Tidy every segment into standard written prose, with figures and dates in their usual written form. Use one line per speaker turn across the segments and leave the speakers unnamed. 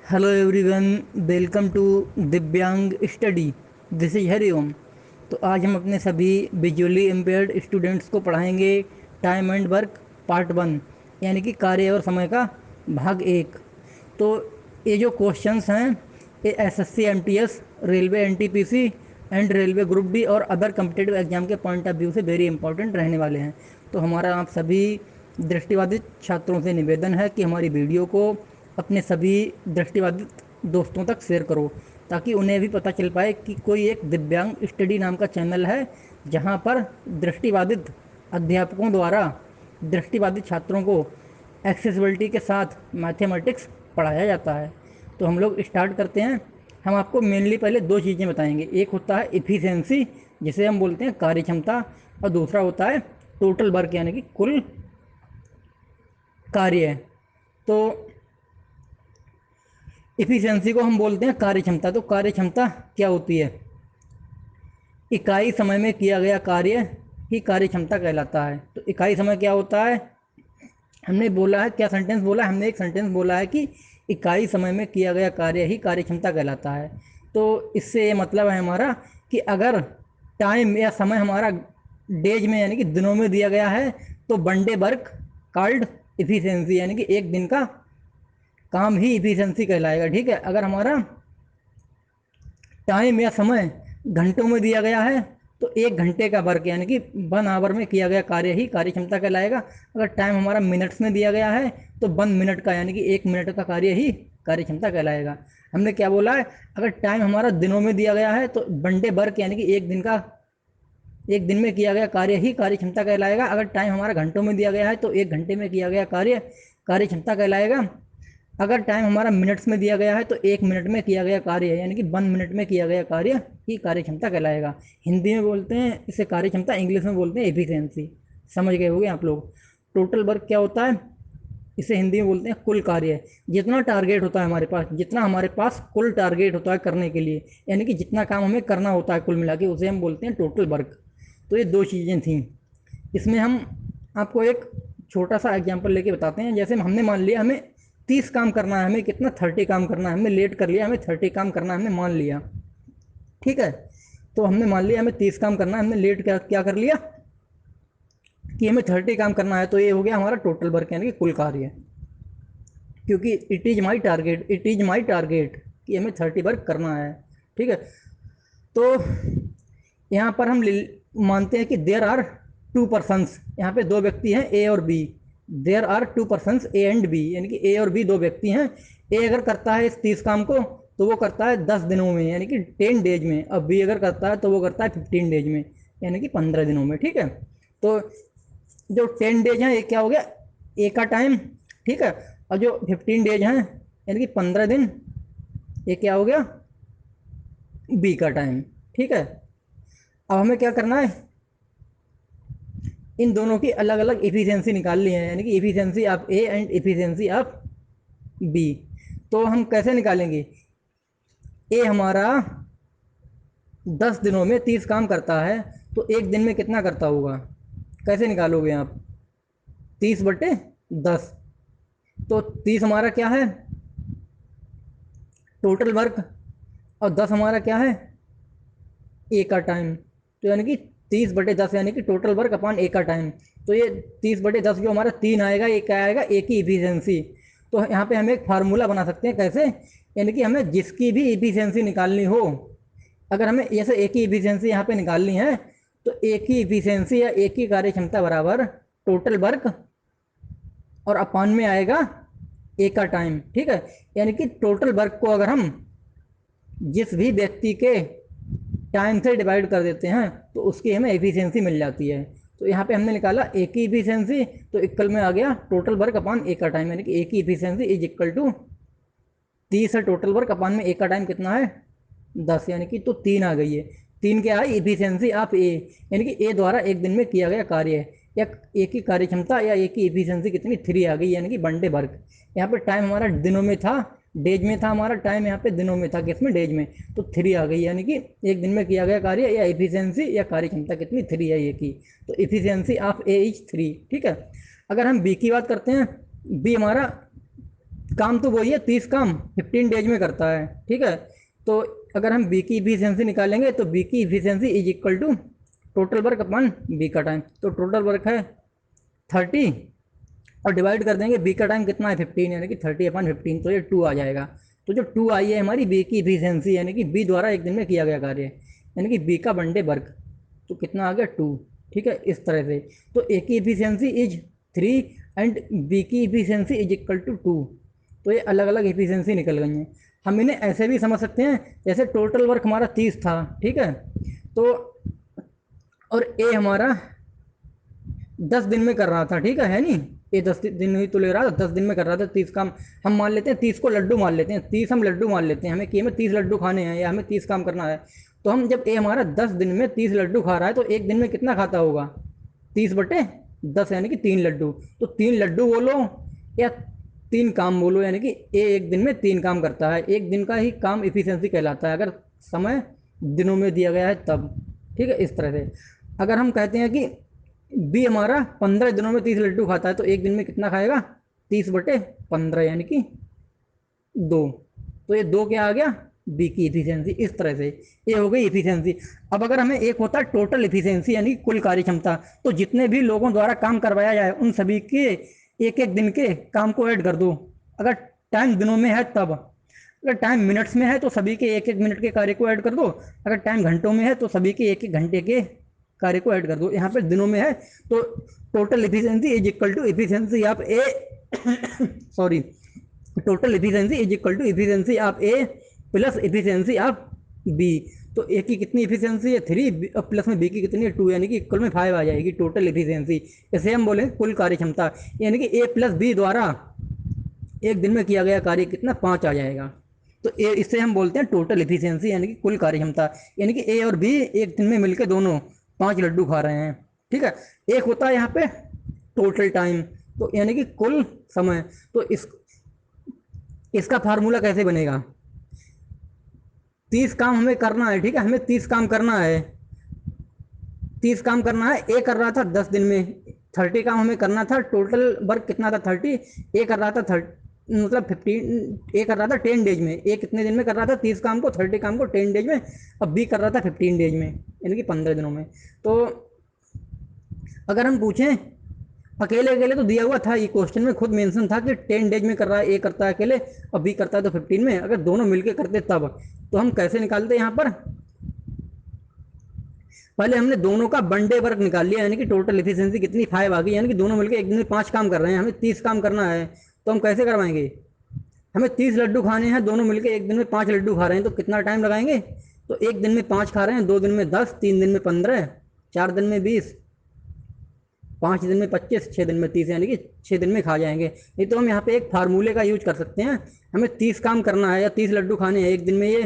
Hello everyone, welcome to दिव्यांग study. This is Hariom. तो आज हम अपने सभी विजुअली इम्पेयर्ड स्टूडेंट्स को पढ़ाएंगे time and work part one, यानी कि कार्य और समय का भाग एक। तो ये जो क्वेश्चंस हैं ये SSC MTS, railway NTPC and railway group D और अदर कम्पिटेटिव एग्जाम के पॉइंट ऑफ व्यू से वेरी इंपॉर्टेंट रहने वाले हैं। तो हमारा आप सभी दृष्टिबाधित छात्रों से निवेदन है कि हमारी वीडियो को अपने सभी दृष्टिबाधित दोस्तों तक शेयर करो, ताकि उन्हें भी पता चल पाए कि कोई एक दिव्यांग स्टडी नाम का चैनल है जहां पर दृष्टिबाधित अध्यापकों द्वारा दृष्टिबाधित छात्रों को एक्सेसिबिलिटी के साथ मैथमेटिक्स पढ़ाया जाता है। तो हम लोग स्टार्ट करते हैं। हम आपको मेनली पहले दो चीज़ें बताएंगे। एक होता है इफ़िशियंसी, जिसे हम बोलते हैं कार्य क्षमता, और दूसरा होता है टोटल वर्क, यानी कि कुल कार्य। तो इफ़िशियंसी को हम बोलते हैं कार्य क्षमता। तो कार्य क्षमता क्या होती है? इकाई समय में किया गया कार्य ही कार्य क्षमता कहलाता है। तो इकाई समय क्या होता है? हमने बोला है, क्या सेंटेंस बोला है? हमने एक सेंटेंस बोला है कि इकाई समय में किया गया कार्य ही कार्य क्षमता कहलाता है। तो इससे ये मतलब है हमारा कि अगर टाइम या समय हमारा डेज में यानी कि दिनों में दिया गया है तो one day work called efficiency, यानी कि एक दिन का काम ही इफिशियंसी कहलाएगा। ठीक है। अगर हमारा टाइम या समय घंटों में दिया गया है तो एक घंटे का वर्क यानी कि वन आवर में किया गया कार्य ही कार्य क्षमता कहलाएगा। अगर टाइम हमारा मिनट्स में दिया गया है तो वन मिनट का यानी कि एक मिनट का कार्य ही कार्य क्षमता कहलाएगा। हमने क्या बोला है? अगर टाइम हमारा दिनों में दिया गया है तो वन डे वर्क यानी कि एक दिन में किया गया कार्य ही कार्य क्षमता कहलाएगा। अगर टाइम हमारा घंटों में दिया गया है तो एक घंटे में किया गया कार्य कार्य क्षमता कहलाएगा। अगर टाइम हमारा मिनट्स में दिया गया है तो एक मिनट में किया गया कार्य यानी कि वन मिनट में किया गया कार्य ही कार्य क्षमता कहलाएगा। हिंदी में बोलते हैं इसे कार्य क्षमता, इंग्लिश में बोलते हैं एफिशिएंसी। समझ गए होंगे आप लोग। टोटल वर्क क्या होता है? इसे हिंदी में बोलते हैं कुल कार्य। जितना टारगेट होता है हमारे पास, जितना हमारे पास कुल टारगेट होता है करने के लिए, यानी कि जितना काम हमें करना होता है कुल मिला के, उसे हम बोलते हैं टोटल वर्क। तो ये दो चीज़ें थी। इसमें हम आपको एक छोटा सा एग्जाम्पल लेके बताते हैं। जैसे हमने मान लिया हमें 30 काम करना है, हमें कितना 30 काम करना है, हमने लेट कर लिया, हमें 30 काम करना है, हमने मान लिया। ठीक है। तो हमने मान लिया हमें 30 काम करना है, हमने लेट क्या क्या कर लिया कि हमें 30 काम करना है। तो ये हो गया हमारा टोटल वर्क यानी कि कुल कार्य। क्योंकि इट इज माई टारगेट कि हमें 30 वर्क करना है। ठीक है। तो यहाँ पर हम मानते हैं कि देर आर टू पर्सनस, यहाँ पे दो व्यक्ति हैं ए और B. There are two persons A and B, यानी कि ए और बी दो व्यक्ति हैं। ए अगर करता है इस 30 काम को तो वो करता है 10 दिनों में यानी कि 10 डेज में। अब बी अगर करता है तो वो करता है 15 डेज में यानी कि 15 दिनों में। ठीक है। तो जो 10 डेज हैं ये क्या हो गया? ए का टाइम। ठीक है। और जो 15 डेज हैं यानी कि 15 दिन, ये क्या हो गया? बी का टाइम। ठीक है। अब हमें क्या करना है? इन दोनों की अलग अलग इफिशियंसी निकालनी है, यानी कि efficiency of A and efficiency of B. तो हम कैसे निकालेंगे? ए हमारा 10 दिनों में 30 काम करता है तो एक दिन में कितना करता होगा? कैसे निकालोगे आप? 30/10। तो 30 हमारा क्या है? Total work. और 10 हमारा क्या है? ए का टाइम। तो यानी कि 30/10 यानी कि टोटल वर्क अपॉन ए का टाइम। तो ये 30/10 जो हमारा 3 आएगा, ये क्या आएगा? ए की इफिशियंसी। तो यहाँ पे हम एक फार्मूला बना सकते हैं। कैसे? यानी कि हमें जिसकी भी इफिशियंसी निकालनी हो, अगर हमें जैसे ए की इफिशियंसी यहाँ पे निकालनी है तो ए की इफिशियंसी या ए की कार्य क्षमता बराबर टोटल वर्क और अपॉन में आएगा ए का टाइम। ठीक है। यानी कि टोटल वर्क को अगर हम जिस भी व्यक्ति के टाइम से डिवाइड कर देते हैं तो उसकी हमें एफिशिएंसी मिल जाती है। तो यहाँ पे हमने निकाला ए की इफिशियंसी, तो इक्वल में आ गया टोटल वर्क अपॉन ए का टाइम, यानी कि ए की इफिशियंसी इज इक्वल टू 30 है टोटल वर्क अपॉन में ए का टाइम कितना है? 10, यानी कि तो 3 आ गई है। 3 क्या आई? इफिशियंसी ऑफ ए, यानी कि ए द्वारा एक दिन में किया गया कार्य है, या ए की कार्य क्षमता या ए की इफिशियंसी कितनी? 3 आ गई, यानी कि वन डे वर्क। यहाँ पे टाइम हमारा दिनों में था, डेज में था हमारा टाइम, यहाँ पे दिनों में था, किसमें? डेज में। तो 3 आ गई, यानी कि एक दिन में किया गया कार्य या इफिशियंसी या कार्य क्षमता कितनी? 3 है ये की। तो इफिशियंसी ऑफ ए इज 3। ठीक है। अगर हम बी की बात करते हैं, बी हमारा काम तो वही है, 30 काम 15 डेज में करता है, ठीक है। तो अगर हम बी की इफिशियंसी निकालेंगे तो बी की efficiency is equal to total work upon B का टाइम। तो टोटल वर्क है 30 और डिवाइड कर देंगे बी का टाइम कितना है 15, यानी कि 30/15, तो ये 2 आ जाएगा। तो जो 2 आई है हमारी बी की इफिशियंसी, यानी कि बी द्वारा एक दिन में किया गया कार्य, यानी कि बी का वन डे वर्क, तो कितना आ गया 2, ठीक है, इस तरह से। तो ए की इफिशियंसी इज 3 एंड बी की इफिशियंसी इज इक्वल टू 2। तो ये अलग अलग इफिशियंसी निकल गई हैं। हम इन्हें ऐसे भी समझ सकते हैं, जैसे टोटल वर्क हमारा 30 था, ठीक है, तो और ए हमारा 10 दिन में कर रहा था, ठीक है नहीं, ये 10 दिन ही तो ले रहा था, 10 दिन में कर रहा था 30 काम। हम मान लेते हैं 30 को लड्डू मान लेते हैं, 30 हम लड्डू मान लेते हैं, हमें कि हमें 30 लड्डू खाने हैं या हमें 30 काम करना है। तो हम जब ए हमारा 10 दिन में 30 लड्डू खा रहा है तो एक दिन में कितना खाता होगा, 30/10, यानी कि 3 लड्डू। तो 3 लड्डू बोलो या 3 काम बोलो, यानी कि ए एक दिन में 3 काम करता है। एक दिन का ही काम इफिशियंसी कहलाता है अगर समय दिनों में दिया गया है तब, ठीक है, इस तरह से। अगर हम कहते हैं कि बी हमारा 15 दिनों में 30 लड्डू खाता है तो एक दिन में कितना खाएगा, 30/15, यानी कि 2। तो ये 2 क्या आ गया, बी की इफिशियंसी, इस तरह से ये हो गई इफिशियंसी। अब अगर हमें एक होता है टोटल इफिशियंसी, यानी कुल कार्य क्षमता, तो जितने भी लोगों द्वारा काम करवाया जाए उन सभी के एक एक दिन के काम को ऐड कर दो। अगर टाइम दिनों में है तब, अगर टाइम मिनट्स में है तो सभी के एक एक मिनट के कार्य को ऐड कर दो, अगर टाइम घंटों में है तो सभी के एक एक घंटे के कार्य को ऐड कर दो। यहाँ पे दिनों में है तो total efficiency is equal to efficiency of A sorry, total efficiency is equal to efficiency of A plus efficiency of B. तो ए की कितनी इफिशियंसी है 3 प्लस में बी की कितनी है 2, यानी कि इक्वल में 5 आ जाएगी टोटल इफिशियंसी। इसे हम बोलेंगे कुल कार्य क्षमता, यानी कि ए प्लस बी द्वारा एक दिन में किया गया कार्य कितना 5 आ जाएगा। तो ए इससे हम बोलते हैं टोटल इफिशियंसी, यानी कि कुल कार्य क्षमता, यानी कि ए और बी एक दिन में मिलकर दोनों 5 लड्डू खा रहे हैं, ठीक है। एक होता है यहाँ पे टोटल टाइम, तो यानी कि कुल समय। तो इसका फार्मूला कैसे बनेगा, 30 काम हमें करना है, ठीक है, हमें 30 काम करना है, 30 काम करना है। ए कर रहा था 10 दिन में, 30 काम हमें करना था, टोटल वर्क कितना था 30, ए कर रहा था 30 मतलब 15, ए कर रहा था 10 डेज में, ए कितने दिन में कर रहा था 30 काम को, 30 काम को 10 डेज में, अब बी कर रहा था 15 डेज में, यानी कि 15 दिनों में। तो अगर हम पूछें अकेले अकेले, तो दिया हुआ था ये क्वेश्चन में खुद मेंशन था कि 10 डेज में कर रहा है, ए करता है अकेले और बी करता है तो 15 में, अगर दोनों मिलके करते तब। तो हम कैसे निकालते यहाँ पर, पहले हमने दोनों का वन डे वर्क निकाल लिया, यानी कि टोटल एफिशिएंसी कितनी 5 आ गई, यानी कि दोनों मिलकर एक दिन में 5 काम कर रहे हैं, हमें 30 काम करना है। तो हम कैसे करवाएंगे, हमें 30 लड्डू खाने हैं, दोनों मिलकर एक दिन में 5 लड्डू खा रहे हैं, तो कितना टाइम लगाएंगे, तो एक दिन में 5 खा रहे हैं, 2 दिन में 10, 3 दिन में 15, 4 दिन में 20, 5 दिन में 25, 6 दिन में 30, यानी कि 6 दिन में खा जाएंगे। नहीं तो हम यहाँ पे एक फार्मूले का यूज कर सकते हैं, हमें 30 काम करना है या 30 लड्डू खाने हैं, एक दिन में ये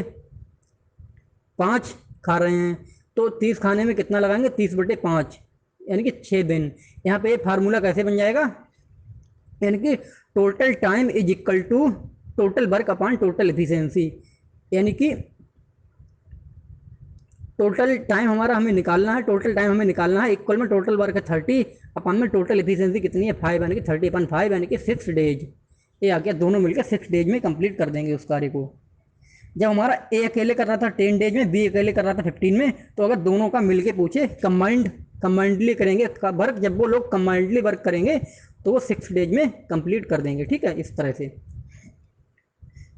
5 खा रहे हैं, तो 30 खाने में कितना लगाएंगे 30/5, यानी कि 6 दिन। यहाँ पे फार्मूला कैसे बन जाएगा, यानी कि total time is equal to total work upon total efficiency, यानी कि टोटल टाइम हमारा हमें निकालना है, टोटल टाइम हमें निकालना है, इक्वल में टोटल वर्क है 30 अपन में टोटल एफिशिएंसी कितनी है 5, यानी कि 30/5, यानी कि 6 डेज। ये आ गया, दोनों मिलकर 6 डेज में कंप्लीट कर देंगे उस कार्य को। जब हमारा ए अकेले कर रहा था 10 डेज में, बी अकेले कर रहा था 15 में, तो अगर दोनों का मिलके पूछे कंबाइंडली करेंगे वर्क, जब वो लोग कंबाइंडली वर्क करेंगे तो वो 6 डेज में कंप्लीट कर देंगे, ठीक है, इस तरह से।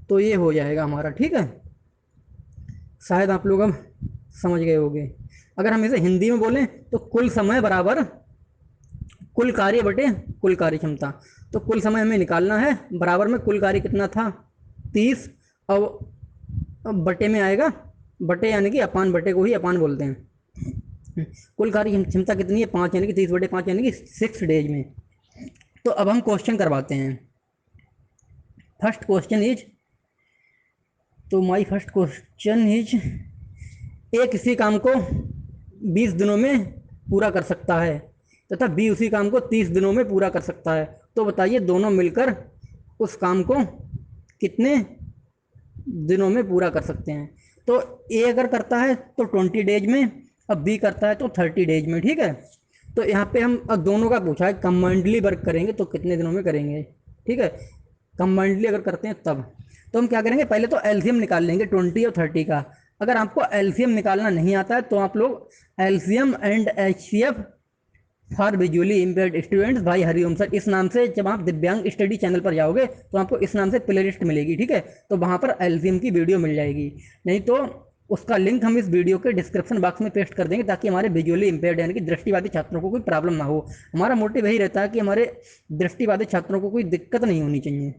तो ये हो जाएगा हमारा, ठीक है, शायद आप लोग अब समझ गए होंगे। अगर हम इसे हिंदी में बोलें तो कुल समय बराबर कुल कार्य बटे कुल कार्य क्षमता। तो कुल समय हमें निकालना है, बराबर में कुल कार्य कितना था 30, अब बटे में आएगा, बटे यानी कि अपान, बटे को ही अपान बोलते हैं। कुल कार्य क्षमता कितनी है 5, यानी कि 30/5, यानी कि 6 डेज में। तो अब हम क्वेश्चन करवाते हैं। फर्स्ट क्वेश्चन इज, तो माय फर्स्ट क्वेश्चन इज, ए किसी काम को 20 दिनों में पूरा कर सकता है तथा बी उसी काम को 30 दिनों में पूरा कर सकता है, तो बताइए दोनों मिलकर उस काम को कितने दिनों में पूरा कर सकते हैं। तो ए अगर करता है तो 20 डेज में, अब बी करता है तो 30 डेज में, ठीक है। तो यहाँ पे हम अब दोनों का पूछा है, कंबाइंडली वर्क करेंगे तो कितने दिनों में करेंगे, ठीक है। कंबाइंडली अगर करते हैं तब। तो हम क्या करेंगे, पहले तो एलसीएम निकाल लेंगे 20 और 30 का। अगर आपको एलसीएम निकालना नहीं आता है तो आप लोग LCM and HCF for visually impaired students भाई हरिओम सर, इस नाम से जब आप दिव्यांग स्टडी चैनल पर जाओगे तो आपको इस नाम से प्ले लिस्ट मिलेगी, ठीक है। तो वहाँ पर एलसीएम की वीडियो मिल जाएगी, नहीं तो उसका लिंक हम इस वीडियो के डिस्क्रिप्शन बॉक्स में पेस्ट कर देंगे, ताकि हमारे विजुअली इम्पेयर्ड यानी कि दृष्टिबाधित छात्रों को कोई प्रॉब्लम ना हो। हमारा मोटिव यही रहता है कि हमारे दृष्टिबाधित छात्रों को कोई दिक्कत नहीं होनी चाहिए।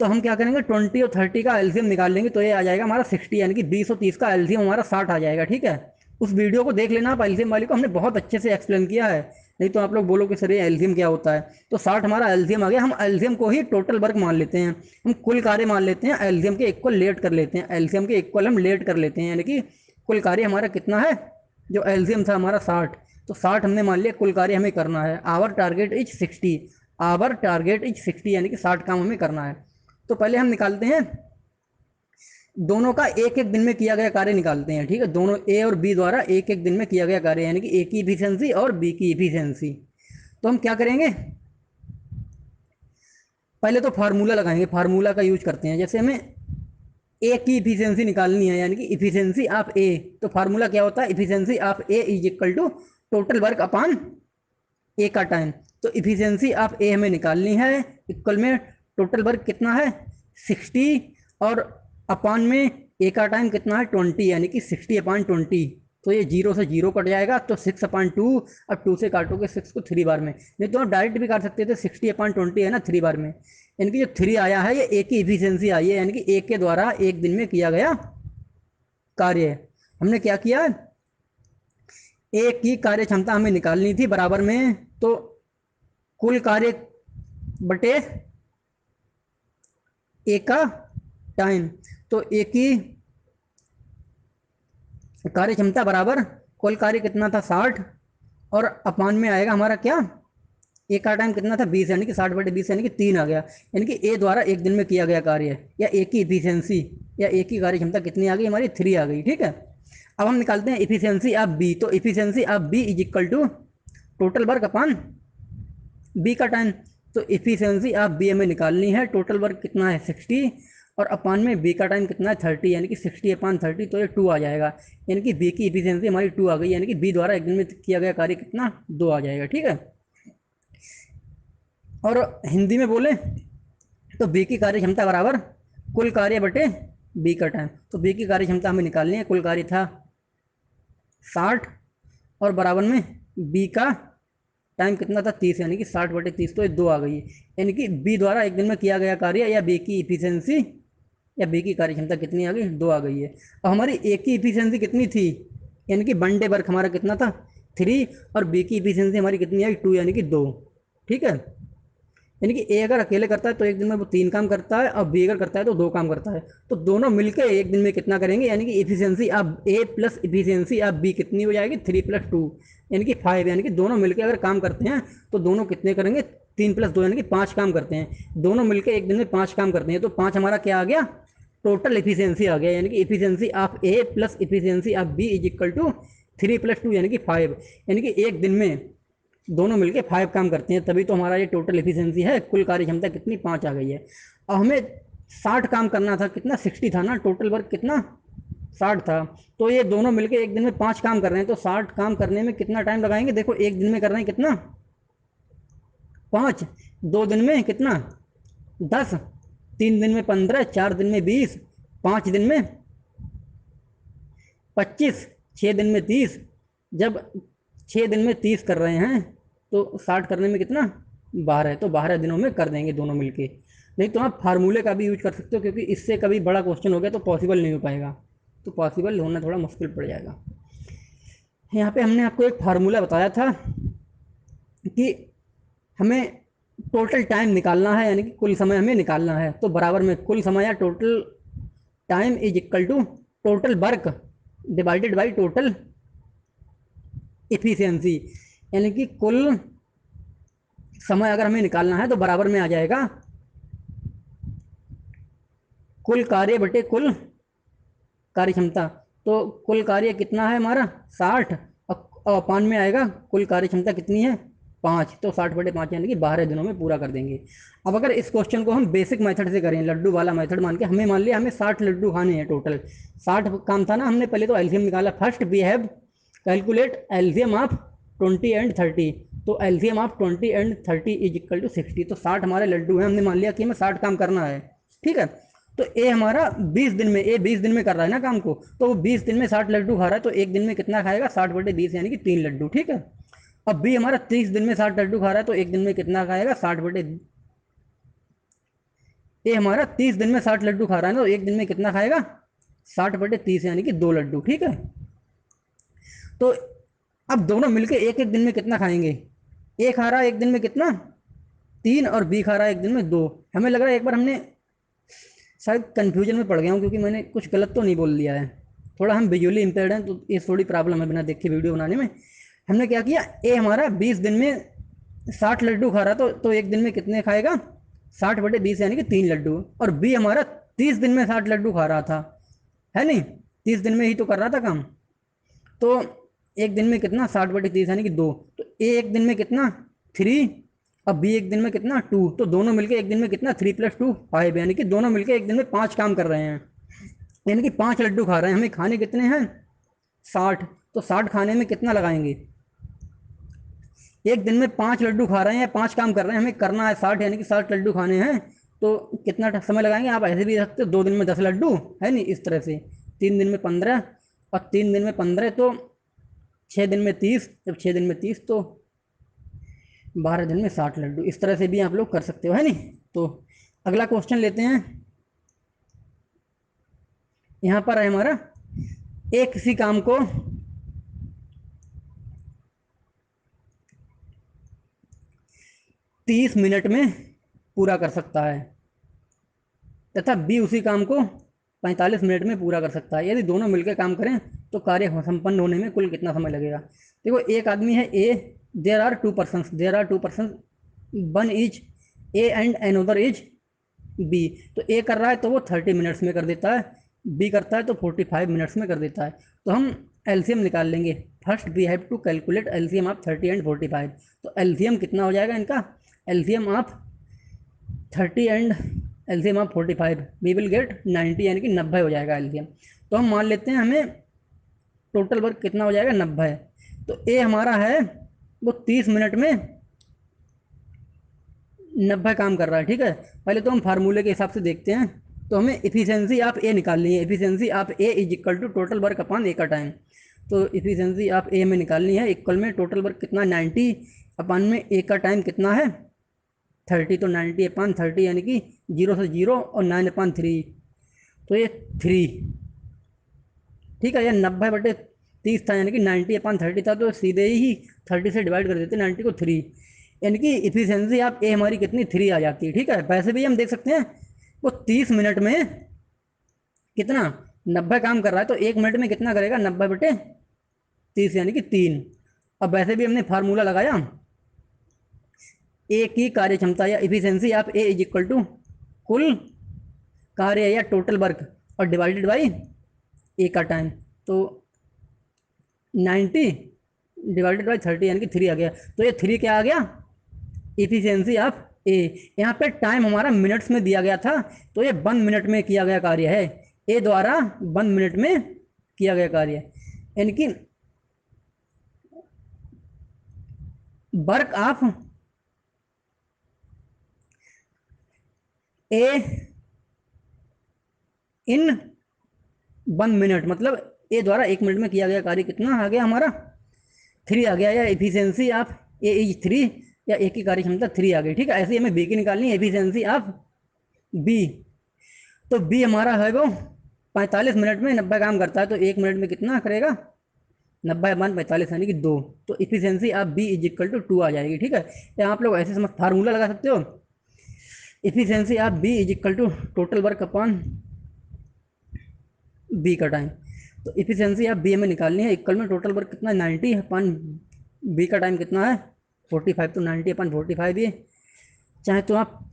तो हम क्या करेंगे, 20 और 30 का एलसीएम निकाल लेंगे, तो ये आ जाएगा हमारा 60, यानी कि 20 और 30 का एलसीएम हमारा 60 आ जाएगा, ठीक है। उस वीडियो को देख लेना आप, एलसीएम वाली को हमने बहुत अच्छे से एक्सप्लेन किया है, नहीं तो आप लोग बोलो कि सर ये एलसीएम क्या होता है। तो 60 हमारा एलसीएम आ गया। हम एलसीएम को ही टोटल वर्क मान लेते हैं, हम कुल कार्य मान लेते हैं, एलसीएम के इक्वल लेट कर लेते हैं, एलसीएम के इक्वल हम लेट कर लेते हैं, यानी कि कुल कार्य हमारा कितना है, जो एलसीएम था हमारा 60, तो 60 हमने मान लिया कुल कार्य हमें करना है। Our target is 60, our target is 60, यानी कि 60 काम हमें करना है। तो पहले हम निकालते हैं दोनों का एक एक दिन में किया गया कार्य निकालते हैं, ठीक है। दोनों ए और बी द्वारा एक एक दिन में किया गया कार्य, यानी कि ए की इफिशियंसी और बी की इफिशियंसी। तो हम क्या करेंगे, पहले तो फार्मूला लगाएंगे, फार्मूला का यूज करते हैं। जैसे हमें ए की इफिशियंसी निकालनी है, यानी कि इफिशियंसी ऑफ ए, तो फार्मूला क्या होता है, efficiency of A is equal to total work upon A का टाइम। तो इफिशियंसी ऑफ ए हमें निकालनी है, इक्वल में टोटल वर्क कितना है 60, और अपान में ए का टाइम कितना है 20, यानी कि 60/20। तो ये जीरो से जीरो कट जाएगा, तो 6/2, अब 2 से काटोगे 6 को 3 बार में, नहीं तो आप डायरेक्ट भी काट सकते थे, 60/20 है ना 3 बार में। इनकी जो 3 आया है ये ए की इफिशियंसी आई है, यानी कि ए के द्वारा एक दिन में किया गया कार्य। हमने क्या किया, ए की कार्य क्षमता हमें निकालनी थी बराबर में, तो कुल कार्य बटे ए का टाइम। तो ए की कार्य क्षमता बराबर कुल कार्य कितना था 60, और अपान में आएगा हमारा क्या, ए का टाइम कितना था 20, यानी कि 60/20, यानी कि 3 आ गया। यानी कि ए द्वारा एक दिन में किया गया कार्य, या ए की इफिशियंसी, या ए की कार्य क्षमता कितनी आ गई हमारी 3 आ गई, ठीक है। अब हम निकालते हैं इफिशियंसी ऑफ बी। तो efficiency of B is equal to total work upon B का टाइम। तो इफिशियंसी ऑफ बी हमें निकालनी है, टोटल वर्क कितना है 60, और अपान में बी का टाइम कितना है 30, यानी कि 60/30, तो ये 2 आ जाएगा। यानी कि बी की इफिशियंसी हमारी 2 आ गई, यानी कि बी द्वारा एक दिन में किया गया कार्य कितना 2 आ जाएगा, ठीक है। और हिंदी में बोले तो बी की कार्य क्षमता बराबर कुल कार्य बटे बी का टाइम। तो बी की कार्य क्षमता हमें निकालनी है, कुल कार्य था 60, और बराबर में बी का टाइम कितना था 30, यानी कि 60/30, तो ये 2 आ गई है। यानी कि बी द्वारा एक दिन में किया गया कार्य, या बी की इफिशियंसी, या बी की कार्य क्षमता कितनी आ गई 2 आ गई है। अब हमारी ए की इफिशियंसी कितनी थी, यानी कि वन डे वर्क हमारा कितना था 3, और बी की इफिशियंसी हमारी कितनी आई 2, यानी कि 2, ठीक है। यानी कि ए अगर अकेले करता है तो एक दिन में वो 3 काम करता है, और बी अगर करता है तो 2 काम करता है। तो दोनों मिलकर एक दिन में कितना करेंगे, यानी कि efficiency of A plus efficiency of B कितनी हो जाएगी 3 + 2, यानी कि 5। यानी कि दोनों मिलकर अगर काम करते हैं तो दोनों कितने करेंगे 3 + 2, यानी कि 5 काम करते हैं। दोनों मिलकर एक दिन में 5 काम करते हैं, तो 5 हमारा क्या आ गया, टोटल इफिशियंसी आ गया। यानी कि efficiency of A plus efficiency of B is equal to 3 + 2, यानी कि 5। यानी कि एक दिन में दोनों मिलके 5 काम करते हैं, तभी तो हमारा ये टोटल एफिशिएंसी है। कुल कार्य क्षमता कितनी 5 आ गई है। अब हमें 60 काम करना था, कितना 60 था ना, टोटल वर्क कितना 60 था। तो ये दोनों मिलके एक दिन में 5 काम कर रहे हैं, तो 60 काम करने में कितना टाइम लगाएंगे, देखो एक दिन में कर रहे हैं कितना 5, 2 दिन में कितना 10, 3 दिन में 15, 4 दिन में 20, 5 दिन में 25, 6 दिन में 30। जब 6 दिन में 30 कर रहे हैं तो 60 करने में कितना 12 है, तो 12 दिनों में कर देंगे दोनों मिलके। नहीं तो आप फार्मूले का भी यूज कर सकते हो, क्योंकि इससे कभी बड़ा क्वेश्चन हो गया तो पॉसिबल नहीं हो पाएगा, तो पॉसिबल होना थोड़ा मुश्किल पड़ जाएगा। यहाँ पे हमने आपको एक फार्मूला बताया था कि हमें टोटल टाइम निकालना है, यानी कि कुल समय हमें निकालना है, तो बराबर में कुल समय या total time is equal to total work divided by total efficiency. यानी कि कुल समय अगर हमें निकालना है तो बराबर में आ जाएगा कुल कार्य बटे कुल कार्य क्षमता। तो कुल कार्य कितना है हमारा 60, और अपान में आएगा कुल कार्य क्षमता कितनी है 5, तो 60/5 यानी कि 12 दिनों में पूरा कर देंगे। अब अगर इस क्वेश्चन को हम बेसिक मेथड से करें, लड्डू वाला मेथड मान के, हमें मान लिया हमें 60 लड्डू खाने हैं टोटल, 60 काम था ना, हमने पहले तो एलसीएम निकाला। First we have calculate LCM of 20 and 30, तो LCM of 20 and 30 is equal to 60, तो 60 हमारे लड्डू हैं, हमने मान लिया कि हमें 60 काम करना है, ठीक है। तो ए हमारा 20 दिन में, ए 20 दिन में कर रहा है ना काम को, तो वो 20 दिन में 60 लड्डू खा रहा है, तो एक दिन में कितना खाएगा, 60/20 यानी कि 3 लड्डू, ठीक है। अब बी हमारा 30 दिन में 60 लड्डू खा रहा है, तो एक दिन में कितना खाएगा, 60 ए हमारा 30 दिन में 60 लड्डू खा रहा है ना, तो एक दिन में कितना खाएगा, 60/30 यानी कि 2 लड्डू, ठीक है। तो अब दोनों मिलके एक एक दिन में कितना खाएंगे, ए खा रहा है एक दिन में कितना, 3, और बी खा रहा है एक दिन में 2। हमें लग रहा है एक बार हमने शायद कन्फ्यूजन में पड़ गया हूँ, क्योंकि मैंने कुछ गलत तो नहीं बोल दिया है। थोड़ा हम विजुअली इम्पेयर्ड हैं, तो ये थोड़ी प्रॉब्लम है बिना देखे वीडियो बनाने में। हमने क्या किया, ए हमारा 20 दिन में 60 लड्डू खा रहा, तो एक दिन में कितने खाएगा, 60/20 यानी कि 3 लड्डू। और बी हमारा 30 दिन में 60 लड्डू खा रहा था, है नहीं, 30 दिन में ही तो कर रहा था काम, तो एक दिन में कितना, 60/30 यानी कि 2। तो ए एक दिन में कितना, 3, अब बी एक दिन में कितना, 2, तो दोनों मिलके एक दिन में कितना, 3 + 2 5, यानी कि दोनों मिलके एक दिन में 5 काम कर रहे हैं, यानी कि 5 लड्डू खा रहे हैं। हमें खाने कितने हैं, 60, तो 60 खाने में कितना लगाएंगे, एक दिन में 5 लड्डू खा रहे हैं या 5 काम कर रहे हैं, हमें करना है 60, यानी कि 60 लड्डू खाने हैं, तो कितना समय लगाएंगे, आप ऐसे भी रखते हो 2 दिन में 10 लड्डू, है नहीं, इस तरह से 3 दिन में 15, और 3 दिन में 15, तो 6 दिन में 30, जब 6 दिन में 30 तो 12 दिन में 60 लड्डू, इस तरह से भी आप लोग कर सकते हो, है नहीं। तो अगला क्वेश्चन लेते हैं। यहाँ पर है हमारा, एक किसी काम को 30 मिनट में पूरा कर सकता है, तथा बी उसी काम को 45 मिनट में पूरा कर सकता है। यदि दोनों मिलकर काम करें तो कार्य संपन्न होने में कुल कितना समय लगेगा। देखो, एक आदमी है A, there are two person, one is A and another is B. तो ए कर रहा है तो वो 30 मिनट्स में कर देता है, बी करता है तो 45 मिनट्स में कर देता है। तो हम एलसीएम निकाल लेंगे। First we have to calculate LCM of 30 and 45। तो एलसीएम कितना हो जाएगा इनका, LCM of 30 and LCM of 45, we will get 90, यानी कि 90 हो जाएगा एलसीएम। तो हम मान लेते हैं हमें टोटल वर्क कितना हो जाएगा, 90। तो ए हमारा है वो 30 मिनट में 90 काम कर रहा है, ठीक है। पहले तो हम फार्मूले के हिसाब से देखते हैं। तो हमें इफिशियंसी ऑफ ए निकालनी है। Efficiency of A is equal to total work upon A का टाइम। तो इफिशियंसी ऑफ ए में निकालनी है, इक्वल में टोटल वर्क कितना 90 अपॉन में ए का टाइम कितना है 30। तो 90/30 यानी कि 0 से 0 और 9/3, तो ये 3, ठीक है। ये 90/30 था, यानी कि 90/30 था, तो सीधे ही 30 से डिवाइड कर देते 90 को 3, यानी कि इफिशियंसी आप ए हमारी कितनी 3 आ जाती है, ठीक है। वैसे भी हम देख सकते हैं वो 30 मिनट में कितना 90 काम कर रहा है, तो 1 मिनट में कितना करेगा 90/30 यानी कि 3। अब वैसे भी हमने फार्मूला लगाया, ए की कार्य क्षमता या efficiency of A is equal to कुल कार्य या टोटल वर्क और डिवाइडेड बाई ए का टाइम। तो 90/30 यानी कि 3 आ गया। तो ये 3 क्या आ गया, इफिशियंसी ऑफ ए। यहाँ पे टाइम हमारा मिनट्स में दिया गया था, तो ये 1 मिनट में किया गया कार्य है, ए द्वारा 1 मिनट में किया गया कार्य, यानी कि work of A in 1 minute, मतलब ए द्वारा 1 मिनट में किया गया कार्य कितना आ गया हमारा 3 आ गया, या एफिशिएंसी ऑफ ए इज 3, या ए की कार्य क्षमता 3 आ गई, ठीक है। ऐसे ही हमें बी की निकालनी है, एफिशिएंसी ऑफ बी। तो बी हमारा है वो 45 मिनट में 90 काम करता है, तो 1 मिनट में कितना करेगा 90/45 यानी कि 2। तो efficiency of B is equal to 2 आ जाएगी, ठीक है। या आप लोग ऐसे समझ फार्मूला लगा सकते हो, efficiency of B is equal to total work upon B का टाइम। तो इफिशियंसी ऑफ बी हमें निकालनी है, इक्वल में टोटल वर्क कितना 90 अपॉन बी का टाइम कितना है 45। तो 90/45 ये, चाहे तो आप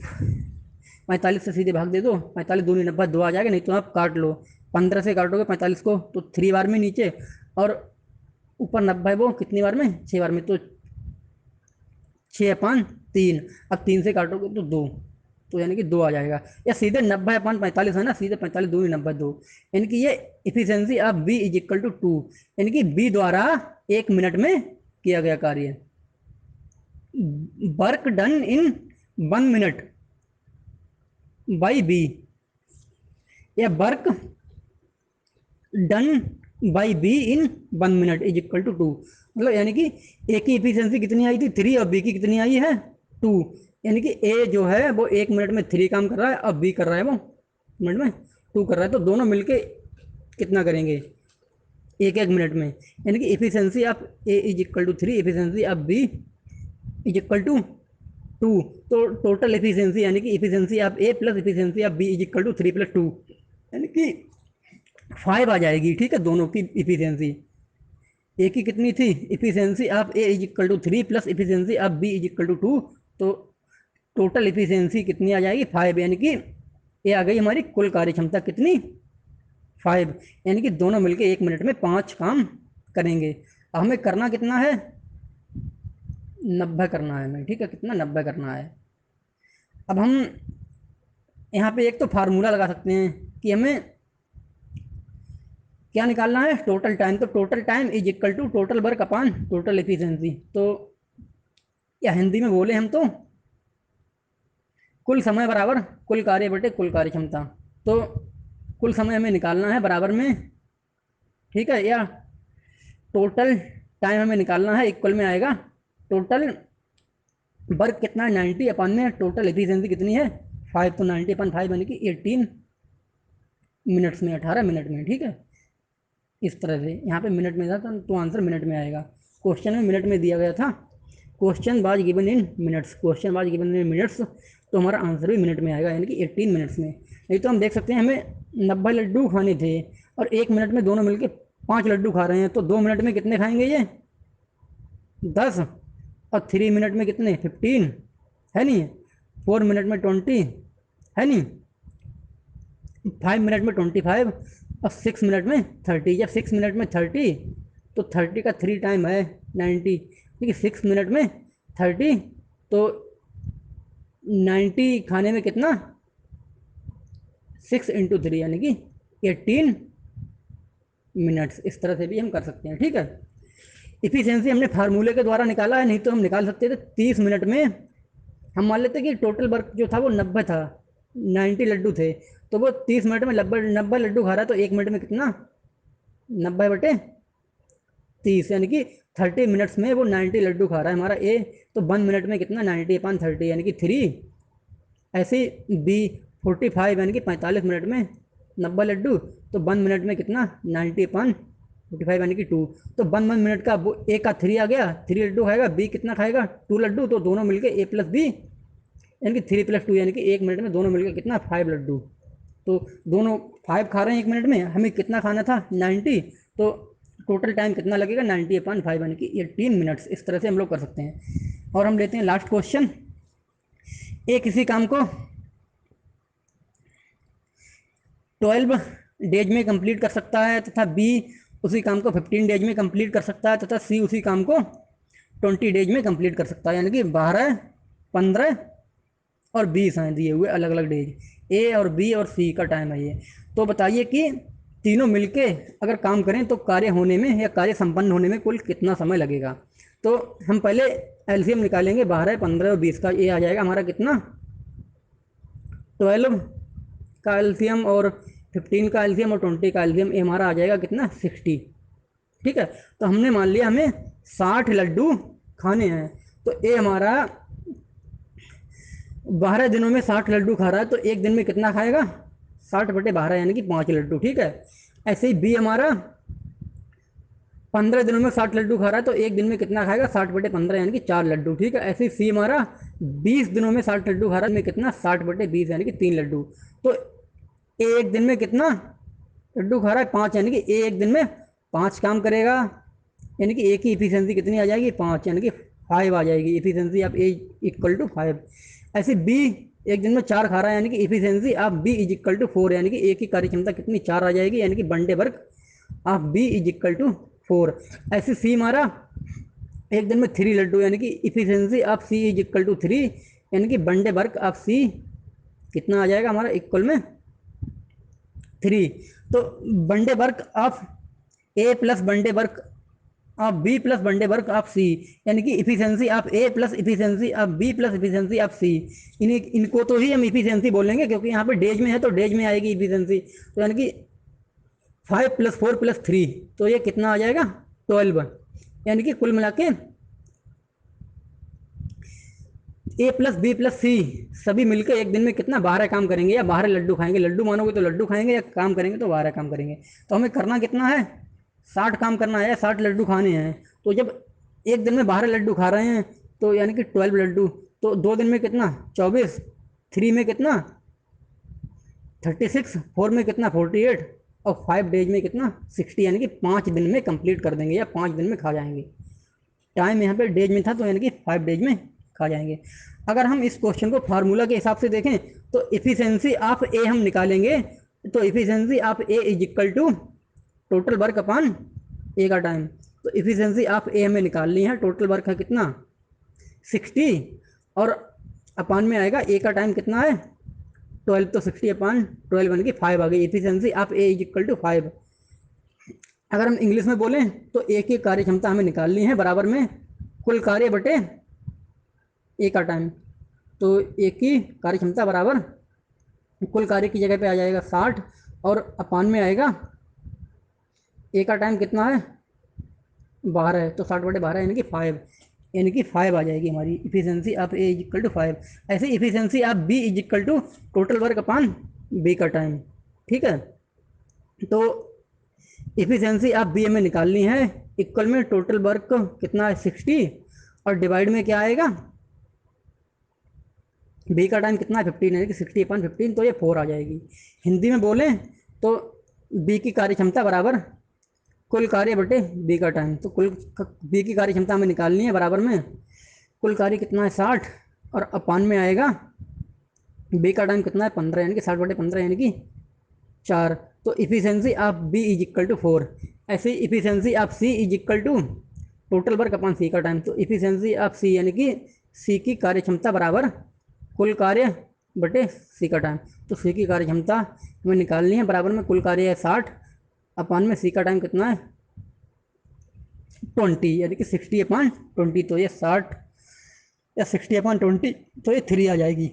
45 से सीधे भाग दे दो, 45 दूनी 90, 2 आ जाएगा, नहीं तो आप काट लो, 15 से काटोगे 45 को तो 3 बार में नीचे, और ऊपर 90 वो कितनी बार में 6 बार में, तो 6/3। अब 3 से काटोगे तो 2, तो यानी कि 2 आ जाएगा। या सीधे 90/45 है ना, सीधे 45 2 90 2, यानी कि ये efficiency of B is equal to 2, यानी कि बी द्वारा 1 मिनट में किया गया कार्य, work done in 1 minute by B, या work done by B in 1 minute is equal to 2। मतलब यानी कि ए की इफिशियंसी कितनी आई थी 3 और बी की कितनी आई है 2, यानी कि ए जो है वो 1 मिनट में 3 काम कर रहा है और बी कर रहा है वो मिनट में 2 कर रहा है, तो दोनों मिलके कितना करेंगे 1 1 मिनट में, यानी कि efficiency of A is equal to 3, efficiency of B is equal to 2। तो टोटल इफिशियंसी यानी कि efficiency of A plus efficiency of B is equal to 3 + 2, यानी कि 5 आ जाएगी। ठीक है, दोनों की इफिशियंसी, ए की कितनी थी efficiency of A is equal to 3 plus efficiency of B is equal to 2, तो टोटल इफिशियंसी कितनी आ जाएगी 5, यानी कि ये आ गई हमारी कुल कार्य क्षमता कितनी 5, यानी कि दोनों मिलके 1 मिनट में 5 काम करेंगे। अब हमें करना कितना है 90 करना है हमें, ठीक है, कितना 90 करना है। अब हम यहाँ पे एक तो फार्मूला लगा सकते हैं कि हमें क्या निकालना है टोटल टाइम, तो total time is equal to total work upon total efficiency. तो या हिंदी में बोले हम तो कुल समय बराबर कुल कार्य बटे कुल कार्य क्षमता। तो कुल समय हमें निकालना है बराबर में, ठीक है, या टोटल टाइम हमें निकालना है इक्वल में आएगा टोटल वर्क कितना है 90 अपन में टोटल एफिशिएंसी कितनी है 5, तो 90/5 यानी कि 18 मिनट्स में, 18 मिनट में। ठीक है, इस तरह से यहाँ पे मिनट में था तो आंसर मिनट में आएगा। क्वेश्चन में मिनट में दिया गया था, question was given in minutes, question was given in minutes, तो हमारा आंसर भी मिनट में आएगा, यानी कि 18 मिनट्स में। नहीं तो हम देख सकते हैं हमें 90 लड्डू खाने थे और 1 मिनट में दोनों मिलके 5 लड्डू खा रहे हैं, तो 2 मिनट में कितने खाएंगे ये 10, और 3 मिनट में कितने 15 है नहीं, 4 मिनट में 20 है नहीं, 5 मिनट में 25 और 6 मिनट में 30। जब 6 मिनट में 30 तो 30 का 3 टाइम है 90, ठीक है, 6 मिनट में 30 तो 90 खाने में कितना 6 × 3 यानी कि 18 मिनट्स। इस तरह से भी हम कर सकते हैं। ठीक है, इफिशियंसी हमने फार्मूले के द्वारा निकाला है, नहीं तो हम निकाल सकते थे 30 मिनट में। हम मान लेते कि टोटल वर्क जो था वो 90 था, 90 लड्डू थे, तो वो 30 मिनट में 90 लड्डू खा रहा है, तो 1 मिनट में कितना 90/30 यानी कि 30 मिनट्स में वो 90 लड्डू खा रहा है हमारा ए, तो 1 मिनट में कितना 90/30 यानी कि 3। ऐसे बी 45 यानी कि 45 मिनट में 90 लड्डू, तो 1 मिनट में कितना 90/45 यानी कि 2, तो 1 मिनट का वो ए का 3 आ गया, 3 लड्डू खाएगा, बी कितना खाएगा 2 लड्डू, तो दोनों मिलके ए प्लस बी यानी कि 3 + 2 यानी कि 1 मिनट में दोनों मिलकर कितना 5 लड्डू, तो दोनों 5 खा रहे हैं 1 मिनट में, हमें कितना खाना था 90, तो टोटल टाइम कितना लगेगा 90/5 यानी कि 18 मिनट्स। इस तरह से हम लोग कर सकते हैं। और हम लेते हैं लास्ट क्वेश्चन, ए किसी काम को 12 डेज में कंप्लीट कर सकता है तथा बी उसी काम को 15 डेज में कंप्लीट कर सकता है तथा सी उसी काम को 20 डेज में कंप्लीट कर सकता है, यानी कि 12, 15 और 20 हैं दिए हुए अलग अलग डेज, ए और बी और सी का टाइम है ये। तो बताइए कि तीनों मिलके अगर काम करें तो कार्य होने में या कार्य संपन्न होने में कुल कितना समय लगेगा। तो हम पहले एलसीएम निकालेंगे 12, 15 और 20 का, ये आ जाएगा हमारा कितना 12 का एलसीएम और 15 का एलसीएम और 20 का एलसीएम, ये हमारा आ जाएगा कितना 60। ठीक है, तो हमने मान लिया हमें 60 लड्डू खाने हैं, तो ये हमारा 12 दिनों में 60 लड्डू खा रहा है, तो एक दिन में कितना खाएगा 60/12 यानी कि 5 लड्डू। ठीक है, ऐसे ही बी हमारा 15 दिनों में 60 लड्डू खा रहा है, तो एक दिन में कितना खाएगा 60/15 यानी कि 4 लड्डू। ठीक है, ऐसे ही सी हमारा 20 दिनों में 60 लड्डू खा रहा है, में कितना 60/20 यानी कि 3 लड्डू। तो एक दिन में कितना लड्डू खा रहा है 5, यानी कि एक दिन में 5 काम करेगा, यानी कि ए की इफिशियंसी कितनी आ जाएगी 5, यानी कि 5 आ जाएगी efficiency of A equal to 5। ऐसे बी एक दिन में 4 खा रहा है, यानी कि efficiency of B is equal to 4, यानी कि ए की कार्य क्षमता कितनी 4 आ जाएगी, यानी कि one day work of B is equal to 4। ऐसे सी हमारा एक दिन में 3 लड्डू, यानी कि efficiency of C is equal to 3, यानी कि one day work of C कितना आ जाएगा हमारा, इक्वल में 3। तो one day work of A plus one day work of B plus one day work of C, यानी कि efficiency of A plus efficiency of B plus efficiency of C, इनको तो ही हम इफिशियंसी बोलेंगे, क्योंकि यहाँ पे डेज में है तो डेज में आएगी इफिशियंसी। तो यानी कि 5 + 4 + 3, तो ये कितना आ जाएगा 12, यानी कि कुल मिला के ए प्लस बी प्लस सी सभी मिलकर एक दिन में कितना 12 काम करेंगे, या 12 लड्डू खाएंगे। लड्डू मानोगे तो लड्डू खाएंगे, या काम करेंगे तो 12 काम करेंगे। तो हमें करना कितना है, 60 काम करना है, 60 लड्डू खाने हैं। तो जब एक दिन में 12 लड्डू खा रहे हैं तो यानी कि 12 लड्डू, तो 2 दिन में कितना 24, 3 में कितना 36, 4 में कितना 48, और 5 डेज में कितना 60, यानी कि 5 दिन में कंप्लीट कर देंगे, या 5 दिन में खा जाएंगे। टाइम यहाँ पे डेज में था तो यानी कि 5 डेज में खा जाएंगे। अगर हम इस क्वेश्चन को फार्मूला के हिसाब से देखें तो इफिशियंसी ऑफ ए हम निकालेंगे, तो efficiency of A is equal to total work upon A का टाइम। तो इफिशियंसी ऑफ ए हमें निकालनी है, टोटल वर्क है कितना 60, और अपॉन में आएगा ए का टाइम कितना है 12, तो 60 अपॉन 12 यानी कि 5 आ गई। Efficiency of A is equal to 5। अगर हम इंग्लिश में बोलें तो ए की कार्य क्षमता हमें निकालनी है बराबर में कुल कार्य बटे ए का टाइम। तो ए की कार्य क्षमता बराबर कुल कार्य की जगह पे आ जाएगा 60, और अपान में आएगा ए का टाइम कितना है 12 है, तो 60/12 यानी कि 5, यानी कि 5 आ जाएगी हमारी efficiency of A is equal to 5। ऐसे efficiency of B is equal to total work upon B का टाइम। ठीक है, तो इफिशियंसी ऑफ बी हमें निकालनी है, इक्वल में टोटल वर्क कितना है 60, और डिवाइड में क्या आएगा बी का टाइम कितना है 15, यानी कि 60/15, तो ये 4 आ जाएगी। हिंदी में बोलें तो बी की कार्य क्षमता बराबर कुल कार्य बटे बी का टाइम। तो कुल बी की कार्य क्षमता हमें निकालनी है बराबर में कुल कार्य कितना है 60, और अपान में आएगा बी का टाइम कितना है 15, यानी कि 60/15 यानी कि 4। तो efficiency of B is equal to 4। ऐसे ही efficiency of C is equal to total work upon C का टाइम। तो इफिशियंसी ऑफ सी यानी कि सी की कार्य क्षमता बराबर कुल कार्य बटे सी का टाइम। तो सी की कार्य क्षमता हमें निकालनी है बराबर में कुल कार्य है 60, अपान में सी का टाइम कितना है 20, यानी कि 60/20। तो ये 60 या 60/20, तो ये 3 आ जाएगी,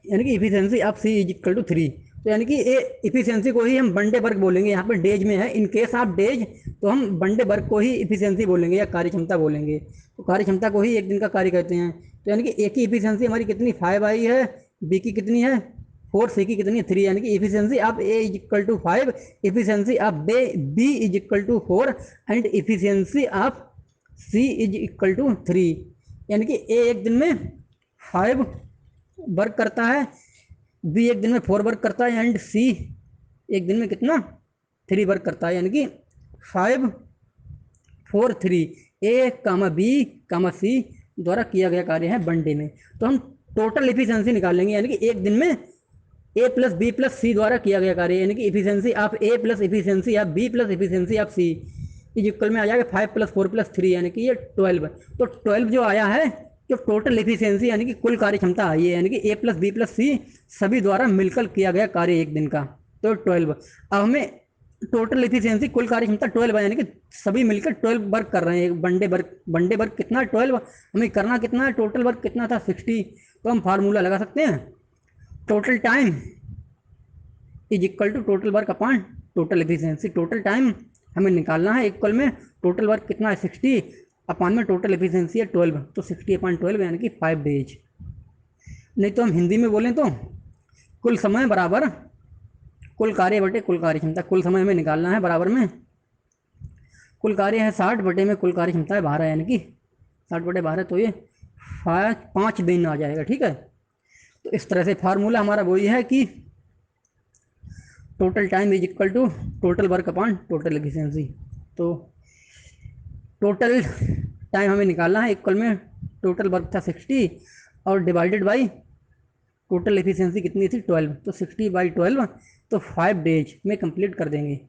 यानी कि efficiency of C is equal to 3। तो यानी कि ये इफिशियंसी को ही हम वन डे वर्क बोलेंगे। यहाँ पर डेज में है, इन केस ऑफ डेज तो हम वन डे वर्क को ही इफिशियंसी बोलेंगे या कार्य क्षमता बोलेंगे। तो कार्य क्षमता को ही एक दिन का कार्य कहते हैं। तो यानी कि ए की इफिशियंसी हमारी कितनी 5 आई है, बी की कितनी है 4, सी की कितनी है 3, यानी कि efficiency of A is equal to 5, efficiency of B is equal to 4, and efficiency of C is equal to 3। यानी कि ए एक दिन में 5 वर्क करता है, बी एक दिन में 4 वर्क करता है, एंड सी एक दिन में कितना 3 वर्क करता है, यानी कि 5, 4, 3 ए कामा बी कामा सी द्वारा किया गया कार्य है वन डे में। तो हम टोटल इफिशियंसी निकालेंगे, यानी कि एक दिन में A plus B plus C द्वारा किया गया कार्य, यानी कि efficiency of A plus efficiency of B plus efficiency of C is equal में आ जाएगा 5 + 4 + 3, यानी कि ये 12। तो 12 जो आया है जो टोटल इफिशियंसी यानी कि कुल कार्य क्षमता आई है, यानी कि ए प्लस बी प्लस सी सभी द्वारा मिलकर किया गया कार्य एक दिन का, तो 12। अब हमें टोटल इफिशियंसी कुल कार्य क्षमता 12 है, यानी कि सभी मिलकर 12 वर्क कर रहे हैं वन डे वर्क कितना 12, हमें करना कितना है टोटल वर्क कितना था 60। तो हम फार्मूला लगा सकते हैं total time is equal to total work upon total efficiency. Total time हमें निकालना है, इक्वल में टोटल वर्क कितना है 60, अपान में टोटल एफिशिएंसी है 12, तो 60/12 यानी कि 5 डेज। नहीं तो हम हिंदी में बोलें तो कुल समय बराबर कुल कार्य बटे कुल कार्य क्षमता। कुल समय हमें निकालना है बराबर में कुल कार्य है 60 बटे में कुल कार्य क्षमता है 12, यानी कि 60/12, तो ये 5 दिन आ जाएगा। ठीक है, तो इस तरह से फार्मूला हमारा वही है कि total time is equal to total work upon total efficiency. तो टोटल टाइम हमें निकालना है, इक्वल में टोटल वर्क था 60 और डिवाइडेड बाई टोटल एफिशिएंसी कितनी थी 12, तो 60/12, तो 5 डेज में कंप्लीट कर देंगे।